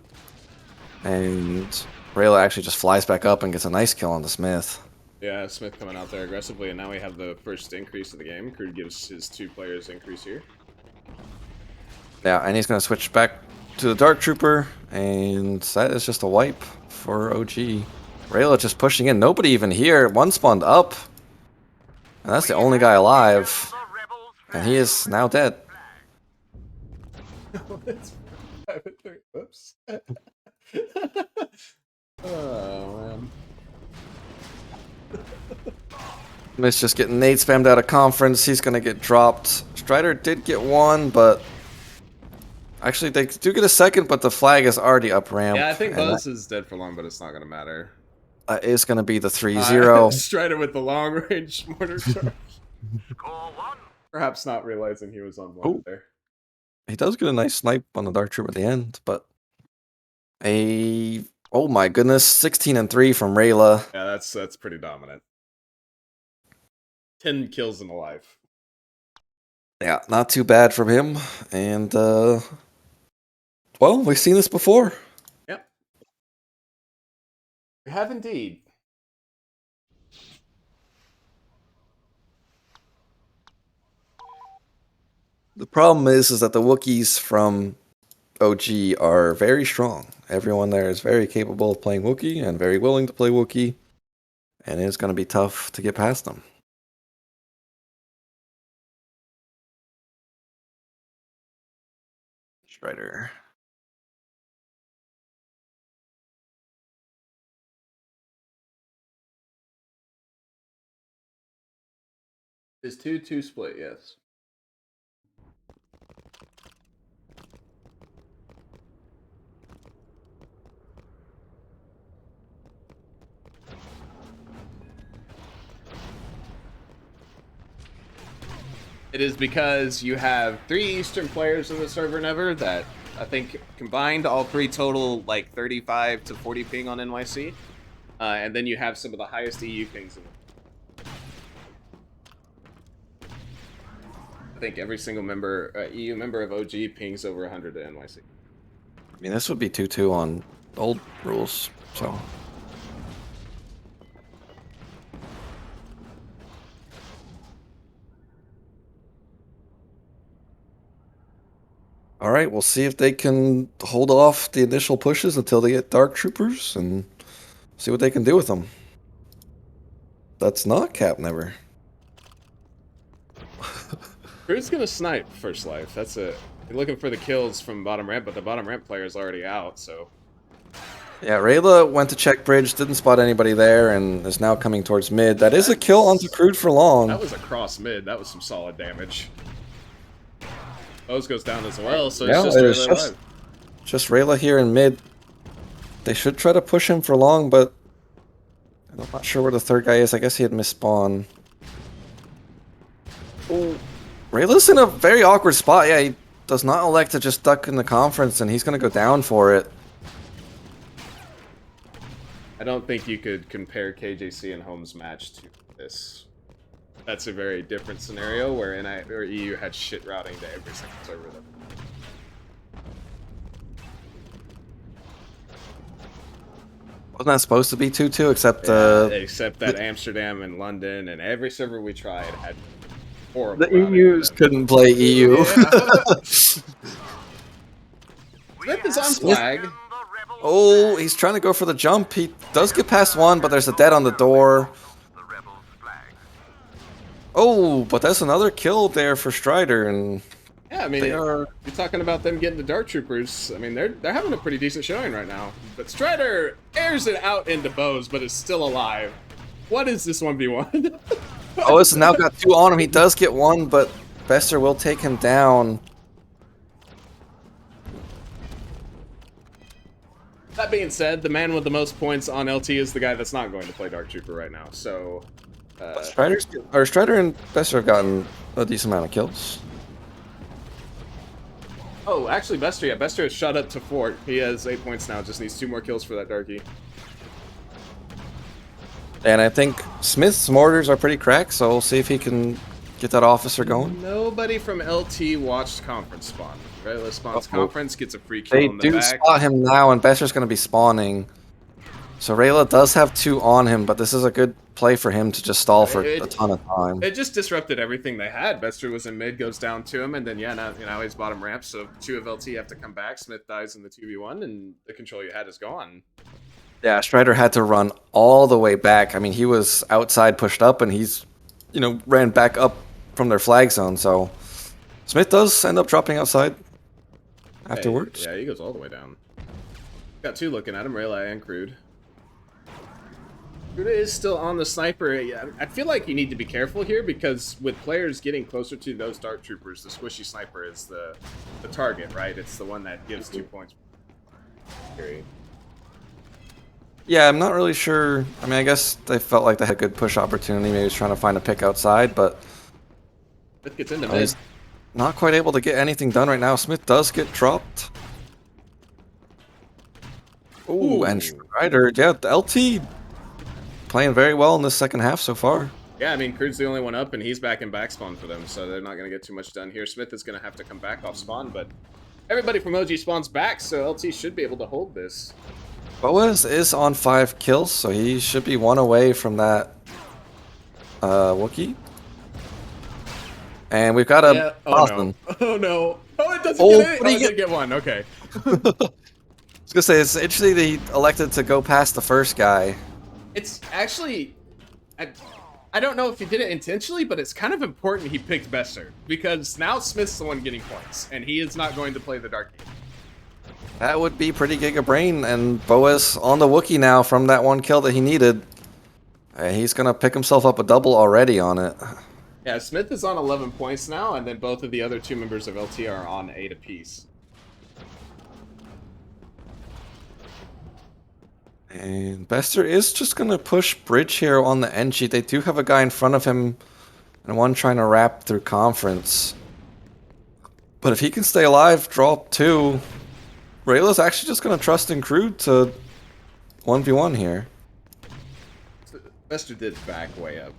And Rayla actually just flies back up and gets a nice kill on the Smith. Yeah, Smith coming out there aggressively, and now we have the first increase of the game. Crude gives his 2 players increase here. Yeah, and he's going to switch back to the Dark Trooper, and that is just a wipe for OG. Rayla just pushing in. Nobody even here. 1 spawned up. And that's the only guy alive. And he is now dead. Oops. Oh, man. Smith's just getting nade spammed out of conference. He's going to get dropped. Strider did get 1, but... Actually, they do get a second, but the flag is already up ramp. Yeah, I think Buzz is dead for long, but it's not going to matter. Is going to be the 3-0. Strider with the long-range mortar charge. Perhaps not realizing he was on 1 there. He does get a nice snipe on the Dark Trooper at the end, but... Oh my goodness, 16-3 from Rayla. Yeah, that's pretty dominant. 10 kills in a life. Yeah, not too bad from him. And, well, we've seen this before. Yep. We have indeed. The problem is that the Wookiees from OG are very strong. Everyone there is very capable of playing Wookiee and very willing to play Wookiee. And it's going to be tough to get past them. Strider. Is 2-2 split? Yes. It is because you have 3 Eastern players in the server never that I think combined all 3 total like 35 to 40 ping on NYC. And then you have some of the highest EU pings in the I think every single member, EU member of OG pings over 100 to NYC. I mean, this would be 2-2 on old rules, so. All right, we'll see if they can hold off the initial pushes until they get Dark Troopers and see what they can do with them. That's not Cap Never. Who's gonna snipe first life? That's it. You're looking for the kills from bottom ramp, but the bottom ramp player is already out, so. Yeah, Rayla went to check bridge, didn't spot anybody there, and is now coming towards mid. That is a kill onto Crude for long. That was a cross mid. That was some solid damage. Bose goes down as well, so Yeah, it's just Rayla alive. Just Rayla here in mid. They should try to push him for long, but I'm not sure where the third guy is. I guess he had missed spawn. Oh, Rayla's in a very awkward spot. Yeah, he does not elect to just duck in the conference, and he's going to go down for it. I don't think you could compare KJC and Holmes' match to this. That's a very different scenario where or EU had shit routing to every single server. Wasn't that supposed to be 2-2, except... except that Amsterdam and London and every server we tried had horrible the EUs couldn't play EU. Yeah. Smith is on flag. Oh, he's trying to go for the jump. He does get past one, but there's a dead on the door. Oh, but that's another kill there for Strider, and Yeah, I mean, you're talking about them getting the Dark Troopers. I mean, they're having a pretty decent showing right now. But Strider airs it out into Bose, but is still alive. What is this 1v1? oh, this has now got 2 on him. He does get 1, but Bester will take him down. That being said, the man with the most points on LT is the guy that's not going to play Dark Trooper right now. So, Strider and Bester have gotten a decent amount of kills. oh, actually, Bester, yeah, Bester has shot up to 4. He has 8 points now. Just needs 2 more kills for that Darkie. And I think Smith's mortars are pretty cracked, so we'll see if he can get that officer going. Nobody from LT watched conference spawn. Rayla spawns conference, gets a free kill They in the do back. spot him now, and Bester's going to be spawning. So Rayla does have 2 on him, but this is a good play for him to just stall for a ton of time. It just disrupted everything they had. Bester was in mid, goes down to him, and then yeah, now he's bottom ramp. So 2 of LT have to come back. Smith dies in the 2v1, and the control you had is gone. Yeah, Strider had to run all the way back. I mean, he was outside pushed up, and he's, ran back up from their flag zone. So Smith does end up dropping outside afterwards. Yeah, he goes all the way down. Got 2 looking at him, Rayla and Crude. Crude is still on the sniper. Yeah, I feel like you need to be careful here because with players getting closer to those Dark Troopers, the squishy sniper is the target, right? It's the one that gives 2 points. Period. Yeah, I'm not really sure. I mean, I guess they felt like they had a good push opportunity. Maybe he was trying to find a pick outside, but Smith gets into mid. he's not quite able to get anything done right now. Smith does get dropped. Ooh, and Strider, yeah, the LT playing very well in this second half so far. Yeah, I mean, Crude's the only one up, and he's back in back spawn for them, so they're not going to get too much done here. Smith is going to have to come back off spawn, but everybody from OG spawns back, so LT should be able to hold this. Boaz is on 5 kills, so he should be 1 away from that Wookiee. And we've got a Boston. Oh no! Oh, it doesn't get it. Oh, it did get 1. Okay. I was gonna say it's interesting that he elected to go past the first guy. It's actually, I don't know if he did it intentionally, but it's kind of important he picked Bester, because now Smith's the one getting points, and he is not going to play the Darkie. That would be pretty Giga Brain, and Boas on the Wookiee now from that one kill that he needed. He's gonna pick himself up a double already on it. Yeah, Smith is on 11 points now, and then both of the other 2 members of LT are on 8 apiece. And Bester is just gonna push bridge here on the end sheet. They do have a guy in front of him, and one trying to wrap through conference. But if he can stay alive, draw 2, Rayla's actually just gonna trust in Crude to 1v1 here. Bester did back way up.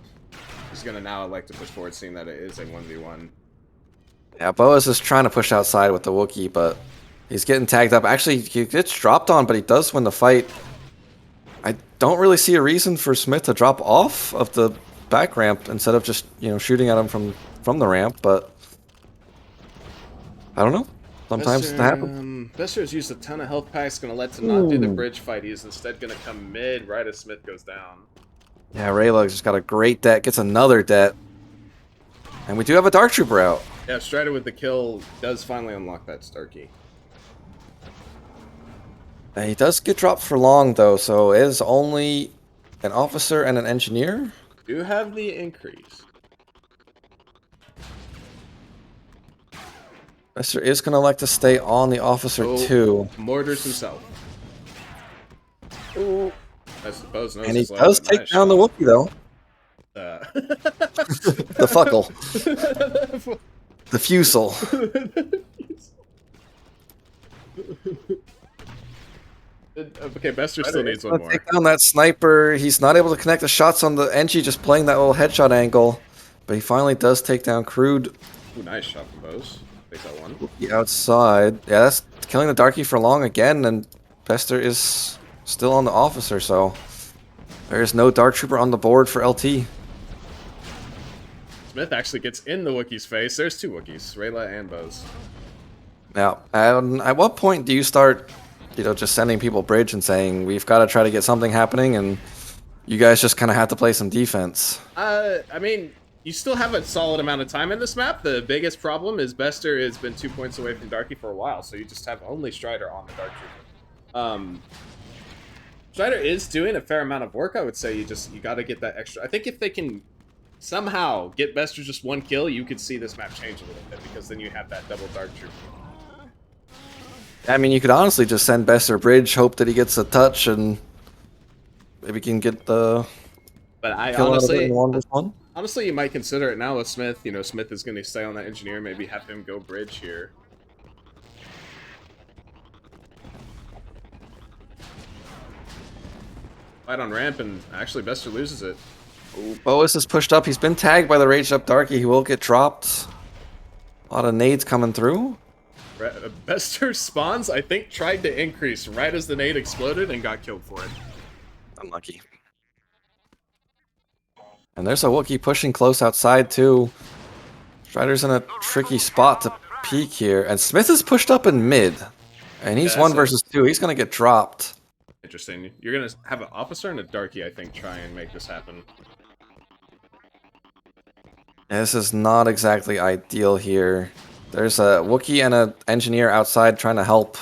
He's gonna now elect to push forward, seeing that it is a 1v1. Yeah, Boas is trying to push outside with the Wookiee, but he's getting tagged up. Actually, he gets dropped on, but he does win the fight. I don't really see a reason for Smith to drop off of the back ramp instead of just, shooting at him from the ramp, but I don't know. Sometimes it happens. Bester has used a ton of health packs, gonna let to not do the bridge fight. He's instead gonna come mid right as Smith goes down. Yeah, Rayla just got a great det, gets another det. And we do have a Dark Trooper out. Yeah, Strider with the kill does finally unlock that Starkey. He does get dropped for long, though, so it is only an officer and an engineer. Do have the increase. Bester is going to like to stay on the officer, too. Mortars himself. Ooh. I suppose and he does take down the Wookiee, though. The fuckle. The fusel. Okay, Bester still needs one more. Take down that sniper. He's not able to connect the shots on the Engie, just playing that little headshot angle. But he finally does take down Crude. Ooh, nice shot from Bose. Takes that one. Wookiee outside. Yeah, that's killing the Darkie for long again, and Bester is still on the officer, so there is no Dark Trooper on the board for LT. Smith actually gets in the Wookiee's face. There's 2 Wookiees, Rayla and Bose. Now, at what point do you start, just sending people bridge and saying, we've got to try to get something happening, and you guys just kind of have to play some defense? I mean, you still have a solid amount of time in this map. The biggest problem is Bester has been 2 points away from Darkie for a while, so you just have only Strider on the Dark Trooper. Strider is doing a fair amount of work, I would say. You got to get that extra. I think if they can somehow get Bester just 1 kill, you could see this map change a little bit, because then you have that double Dark Trooper. I mean, you could honestly just send Bester bridge, hope that he gets a touch, and maybe can get the. But I kill honestly, out of it in honestly, you might consider it now with Smith. Smith is going to stay on that engineer, maybe have him go bridge here. Fight on ramp, and actually Bester loses it. Boas is pushed up. He's been tagged by the raged up Darkie. He will get dropped. A lot of nades coming through. Bester spawns, I think, tried to increase right as the nade exploded and got killed for it. Unlucky. And there's a Wookiee pushing close outside, too. Strider's in a tricky spot to peek here. And Smith is pushed up in mid. And he's 1 versus 2. He's going to get dropped. Interesting. You're going to have an officer and a Darkie, I think, try and make this happen. This is not exactly ideal here. There's a Wookiee and an engineer outside trying to help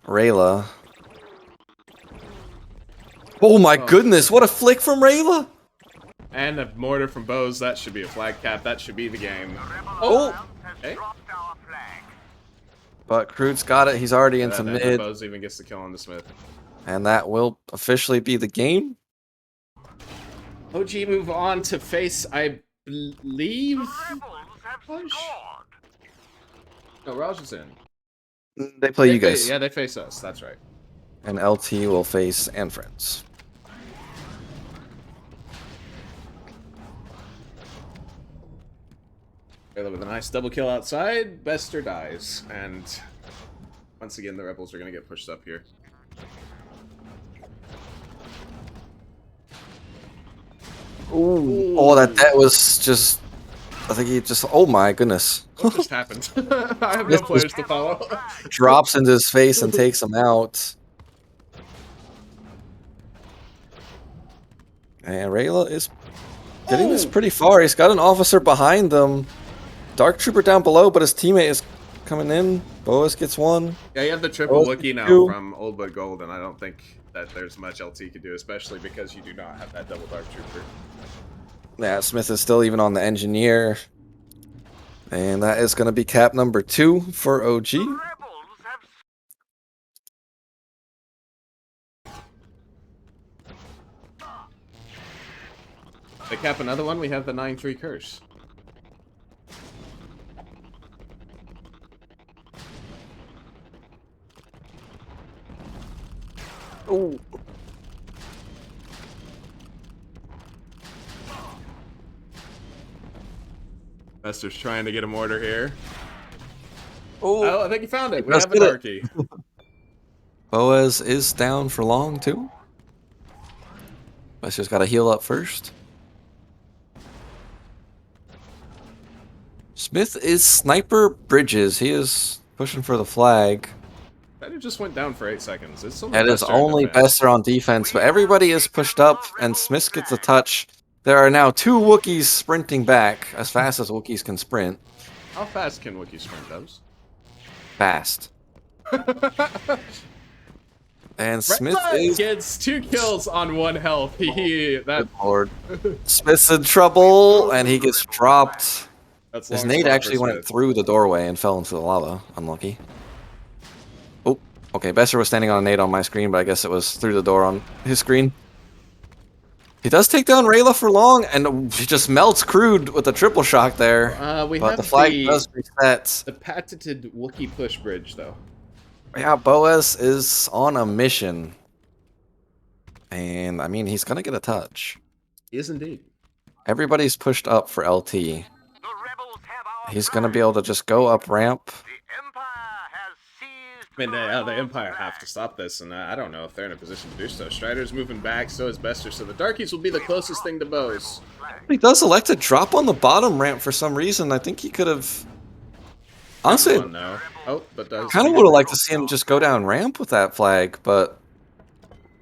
Rayla. Oh my goodness, what a flick from Rayla! And a mortar from Bose. That should be a flag cap. That should be the game. Oh! Okay. But Crude's got it. He's already into mid. Bose even gets the kill on the Smith. And that will officially be the game. OG move on to face, I believe... Push? No, Raj is in. They play you guys. Yeah, they face us. That's right. And LT will face and friends. Rayla with a nice double kill outside. Bester dies. And once again, the Rebels are going to get pushed up here. Ooh. Oh, that was just... I think he just... Oh my goodness. What just happened? I have no players to follow. Drops into his face and takes him out. And Rayla is Getting this pretty far. He's got an officer behind them. Dark Trooper down below, but his teammate is coming in. Boas gets one. Yeah, you have the triple Boas Wookiee gets now two. from Old But Gold, and I don't think that there's much LT could do, especially because you do not have that double Dark Trooper. Yeah, Smith is still even on the engineer. And that is going to be cap number 2 for OG. They cap another one, we have the 9-3 curse. Oh. Mester's trying to get a mortar here. Oh, Oh, I think he found it. We does have a get it. Darky. Boas is down for long, too. Mester's got to heal up first. Smith is Sniper Bridges. He is pushing for the flag. That just went down for 8 seconds. It's only It is Bester in only defense. Bester on defense, but everybody is pushed up, and Smith gets a touch. There are now 2 Wookiees sprinting back, as fast as Wookiees can sprint. How fast can Wookiee sprint those? Fast. And Smith Red is... gets 2 kills on 1 health. That Good lord. Smith's in trouble, and he gets dropped. that's His long nade spot for actually went Smith. through the doorway and fell into the lava. Unlucky. Oh, okay. Besser was standing on a nade on my screen, but I guess it was through the door on his screen. He does take down Rayla for long, and he just melts Crude with a triple shock there. We But have the flag does reset. the patented Wookiee push bridge, though. Yeah, Boas is on a mission. And, I mean, he's going to get a touch. He is indeed. Everybody's pushed up for LT. He's going to be able to just go up ramp. I mean, the Empire have to stop this, and I don't know if they're in a position to do so. Strider's moving back, so is Bester, so the Darkies will be the closest thing to Bows. He does elect to drop on the bottom ramp for some reason. I think he could have... Honestly, No. Oh, but does kind of would have liked to see him just go down ramp with that flag, but...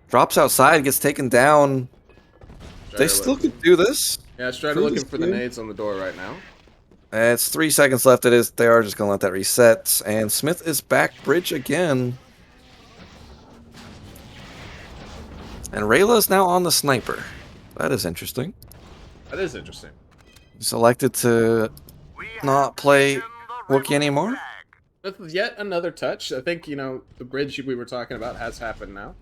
Drops outside, gets taken down. They still could do this. Yeah, Strider Crude looking is for the good. nades on the door right now. It's 3 seconds left. They are just going to let that reset. And Smith is back bridge again. And Rayla is now on the sniper. That is interesting. That is interesting. He's elected to not play Wookiee anymore. That's yet another touch. I think, you know, the bridge we were talking about has happened now.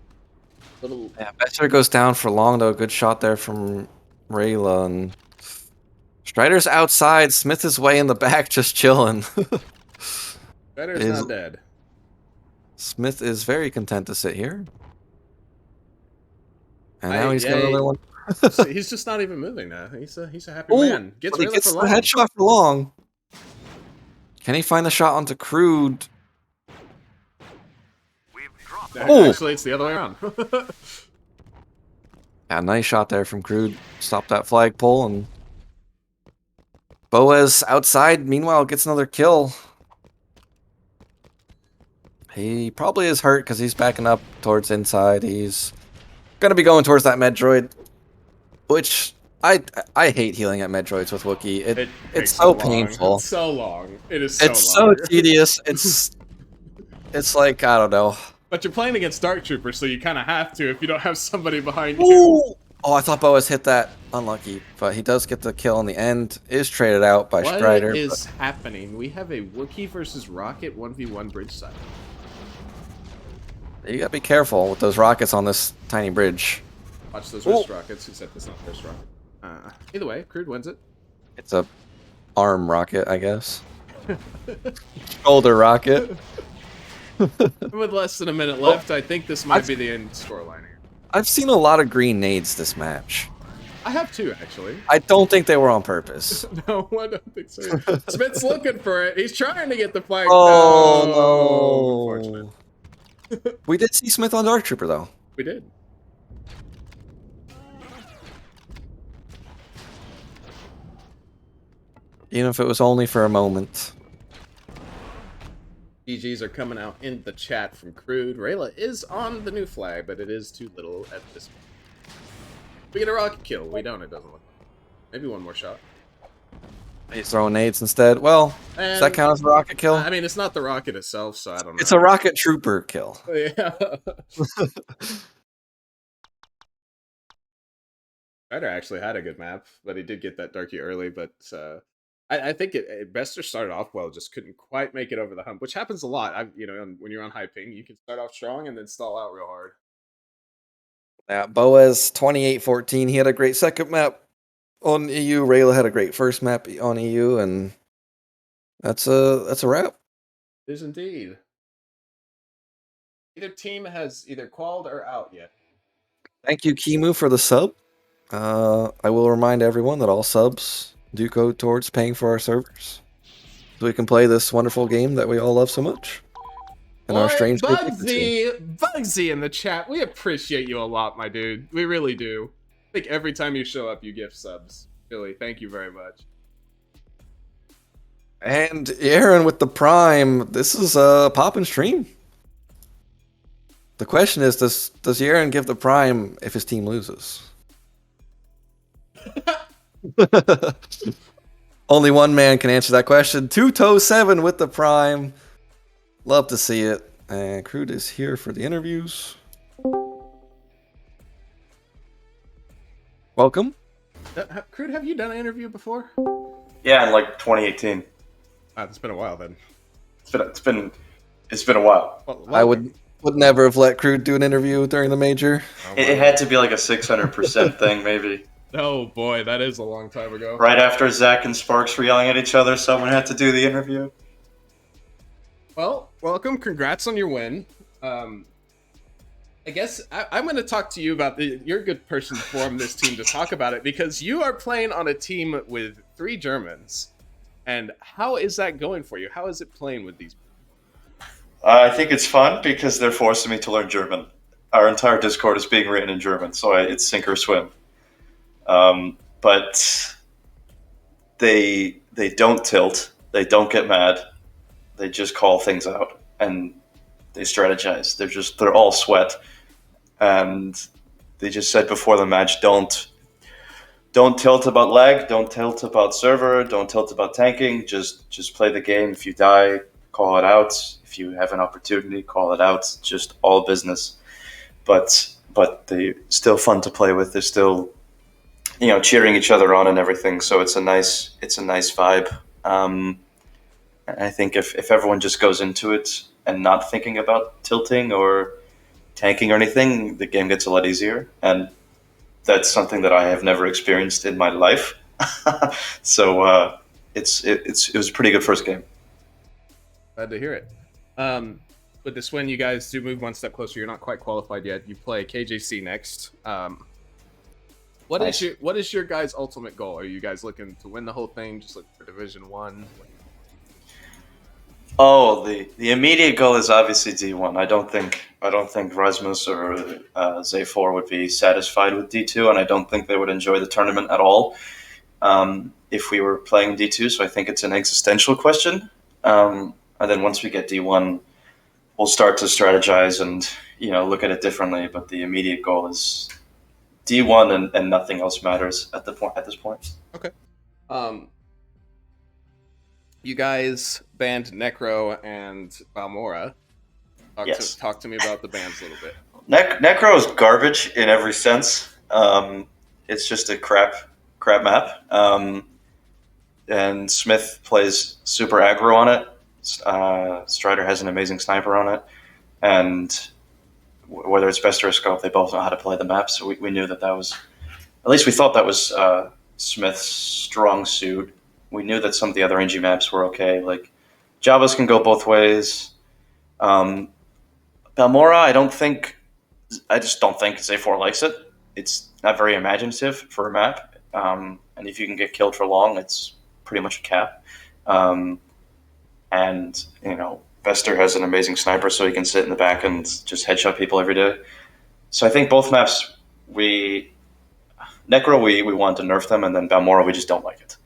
Little... Yeah, Bester goes down for long, though. Good shot there from Rayla. And Strider's outside. Smith is way in the back, just chilling. Strider's not dead. Smith is very content to sit here. And now he's got another one. He's just not even moving now. He's a happy man. Gets he Rayla gets for the long. headshot for long. Can he find the shot onto Crude? Oh! Actually, it's the other way around. Yeah, nice shot there from Crude. Stop that flagpole, and Boas outside, meanwhile, gets another kill. He probably is hurt because he's backing up towards inside. He's going to be going towards that Medroid, which I hate healing at Medroids with Wookiee. It's takes so long. painful. It's so long. It is so It's long. so tedious. It's like, I don't know. But you're playing against Dark Troopers, so you kind of have to if you don't have somebody behind you. Ooh! Oh, I thought Boas hit that. Unlucky. But he does get the kill in the end. Is traded out by Strider. What is happening? We have a Wookiee versus Rocket 1v1 bridge side. You gotta be careful with those rockets on this tiny bridge. Watch those wrist rockets. Who said that's not wrist rocket? Either way, Crude wins it. It's a arm rocket, I guess. Shoulder rocket. With less than a minute left, I think this might be the end scoreline here. I've seen a lot of green nades this match. I have two, actually. I don't think they were on purpose. No, I don't think so. Smith's looking for it. He's trying to get the flag. Oh, no. Unfortunate. We did see Smith on Dark Trooper, though. We did. Even if it was only for a moment. GGs are coming out in the chat from Crude. Rayla is on the new flag, but it is too little at this point. We get a rocket kill. We don't. It doesn't look like. Maybe one more shot. He's throwing nades instead. Well, does that And count as a rocket kill? I mean, it's not the rocket itself, so I don't know. It's a rocket trooper kill. Yeah. Ryder actually had a good map, but he did get that darky early. But I think Bester started off well, just couldn't quite make it over the hump, which happens a lot. When you're on high ping, you can start off strong and then stall out real hard. Yeah, Boaz 28-14. He had a great second map on EU. Rayla had a great first map on EU, and that's a wrap. It is indeed. Either team has either qualified or out yet. Thank you, Kimu, for the sub. I will remind everyone that all subs do go towards paying for our servers, so we can play this wonderful game that we all love so much. And our strange Bugsy in the chat. We appreciate you a lot, my dude. We really do. I think every time you show up, you gift subs. Billy, thank you very much. And Aaron with the Prime. This is a poppin' stream. The question is, does Aaron give the Prime if his team loses? Only one man can answer that question. 2toe7 with the Prime. Love to see it. And Crude is here for the interviews. Welcome. Crude, have you done an interview before? Yeah, in like 2018. It's been a while then. It's been a while. Well, I would never have let Crude do an interview during the major. It had to be like a 600% thing, maybe. Oh boy, that is a long time ago. Right after Zach and Sparks were yelling at each other, someone had to do the interview. Well, welcome. Congrats on your win. I guess I'm going to talk to you about you're a good person to form this team to talk about it, because you are playing on a team with 3 Germans. And how is that going for you? How is it playing with these? I think it's fun because they're forcing me to learn German. Our entire Discord is being written in German, so it's sink or swim. But they don't tilt. They don't get mad. They just call things out and they strategize. They're all sweat, and they just said before the match, don't tilt about lag, don't tilt about server, don't tilt about tanking. Just play the game. If you die, call it out. If you have an opportunity, call it out. Just all business. But they're still fun to play with. They're still, cheering each other on and everything. So it's a nice vibe. I think if everyone just goes into it and not thinking about tilting or tanking or anything, the game gets a lot easier. And that's something that I have never experienced in my life. So it was a pretty good first game. Glad to hear it. With this win, you guys do move one step closer. You're not quite qualified yet. You play KJC next. What is your guys' ultimate goal? Are you guys looking to win the whole thing? Just looking for Division 1? Oh, the immediate goal is obviously D1. I don't think Rasmus or Zay4 would be satisfied with D2, and I don't think they would enjoy the tournament at all if we were playing D2. So I think it's an existential question. And then once we get D1, we'll start to strategize and look at it differently. But the immediate goal is D1, and nothing else matters at this point. Okay. You guys banned Necro and Balmora. Talk to me about the bans a little bit. Necro is garbage in every sense. It's just a crap map. And Smith plays super aggro on it. Strider has an amazing sniper on it. And whether it's Best or Scope, they both know how to play the map. So we knew that was, at least we thought that was Smith's strong suit. We knew that some of the other NG maps were okay. Like, Javas can go both ways. Balmora, I just don't think Zay4 likes it. It's not very imaginative for a map. And if you can get killed for long, it's pretty much a cap. And, Bester has an amazing sniper, so he can sit in the back and just headshot people every day. So I think both maps, Necro, we want to nerf them, and then Balmora, we just don't like it.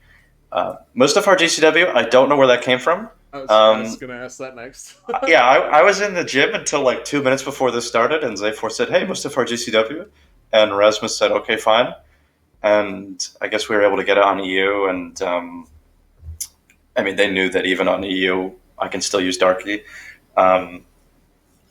Mustafar GCW, I don't know where that came from. I was going to ask that next. Yeah, I was in the gym until like 2 minutes before this started, and Zay4 said, "Hey, Mustafar GCW," and Rasmus said, "Okay, fine." and I guess we were able to get it on EU. And I mean, they knew that even on EU, I can still use Darky. Um,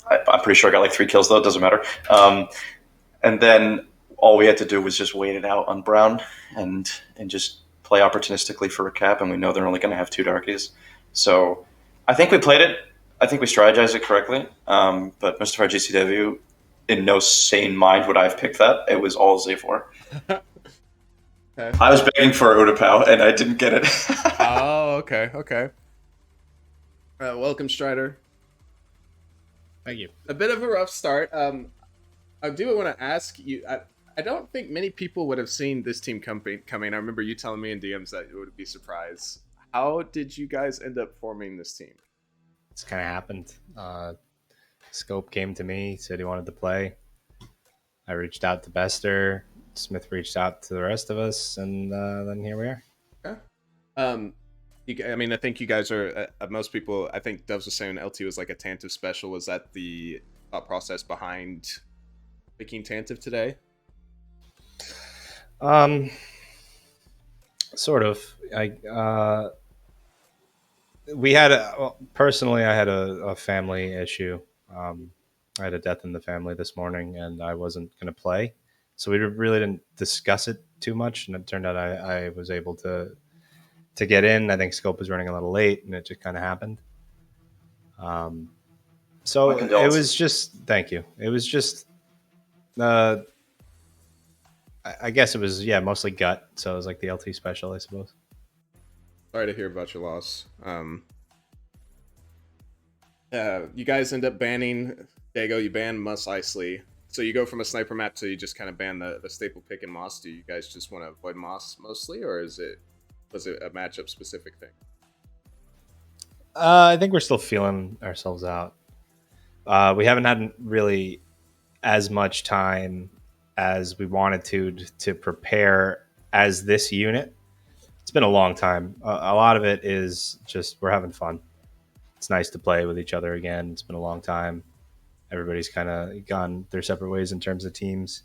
I'm pretty sure I got like 3 kills though. It doesn't matter. And then all we had to do was just wait it out on Brown and just play opportunistically for a cap. And we know they're only going to have 2 darkies. So I think we played it. I think we strategized it correctly. But Mr. GCW, in no sane mind would I have picked that. It was all Z4. Okay. I was begging for Udapau and I didn't get it. Oh, okay, okay. Welcome, Strider. Thank you. A bit of a rough start. I do want to ask you. I don't think many people would have seen this team coming. I remember you telling me in DMs that you would be surprised. How did you guys end up forming this team? It's kind of happened. Scope came to me, said he wanted to play. I reached out to Bester. Smith reached out to the rest of us, and then here we are. Okay. I mean, I think you guys are. Most people, I think Doves was saying LT was like a Tantive special. Was that the thought process behind picking Tantive today? Sort of. We had personally, I had a family issue. I had a death in the family this morning, and I wasn't going to play, so we really didn't discuss it too much. And it turned out I was able to get in. I think Scope was running a little late, and it just kind of happened. So it was just thank you. It was just, I guess it was mostly gut. So it was like the LT special, I suppose. Sorry to hear about your loss. You guys end up banning Dago. You ban Mus Isley. So you go from a sniper map to you just kind of ban the staple pick and Moss. Do you guys just want to avoid Moss mostly, or was it a matchup specific thing? I think we're still feeling ourselves out. We haven't had really as much time as we wanted to prepare as this unit. It's been a long time. A lot of it is just we're having fun. It's nice to play with each other again. It's been a long time. Everybody's kind of gone their separate ways in terms of teams.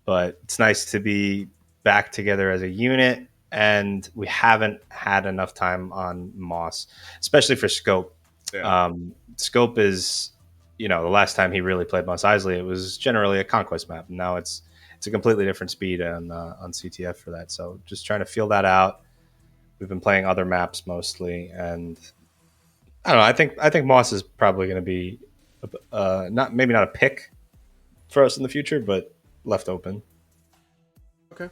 But it's nice to be back together as a unit, and we haven't had enough time on Moss, especially for Scope. Yeah. Scope is, the last time he really played Moss Isley, it was generally a conquest map. And now it's a completely different speed on CTF for that. So just trying to feel that out. We've been playing other maps mostly, and I don't know. I think Moss is probably going to be maybe not a pick for us in the future, but left open. Okay.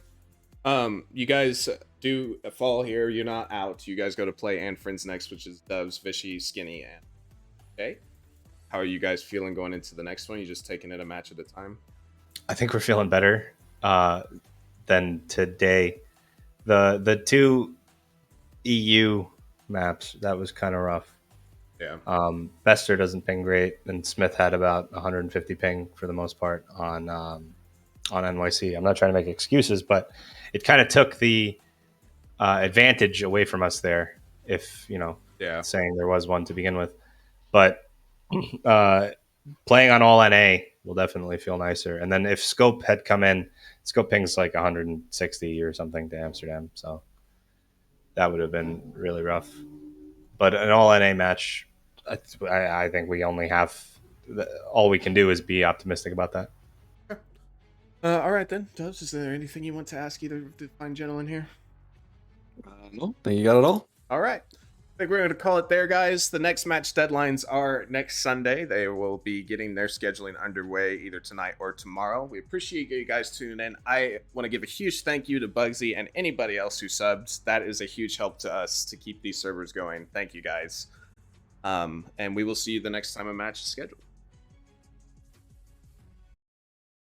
You guys do a fall here. You're not out. You guys go to play and Friends next, which is Doves, Fishy, Skinny, and okay. How are you guys feeling going into the next one? You just taking it a match at a time? I think we're feeling better than today. The 2 EU maps, that was kind of rough. Yeah. Bester doesn't ping great, and Smith had about 150 ping for the most part on NYC. I'm not trying to make excuses, but it kind of took the advantage away from us there, if saying there was one to begin with. But playing on all NA will definitely feel nicer. And then if Scope had come in, Scope pings like 160 or something to Amsterdam, so that would have been really rough. But an all NA match, I think we only have all we can do is be optimistic about that. All right then, Doves. Is there anything you want to ask either of the fine gentlemen here? No, think you got it all. All right. I think we're going to call it there, guys. The next match deadlines are next Sunday. They will be getting their scheduling underway either tonight or tomorrow. We appreciate you guys tuning in. I want to give a huge thank you to Bugsy and anybody else who subs. That is a huge help to us to keep these servers going. Thank you, guys. And we will see you the next time a match is scheduled.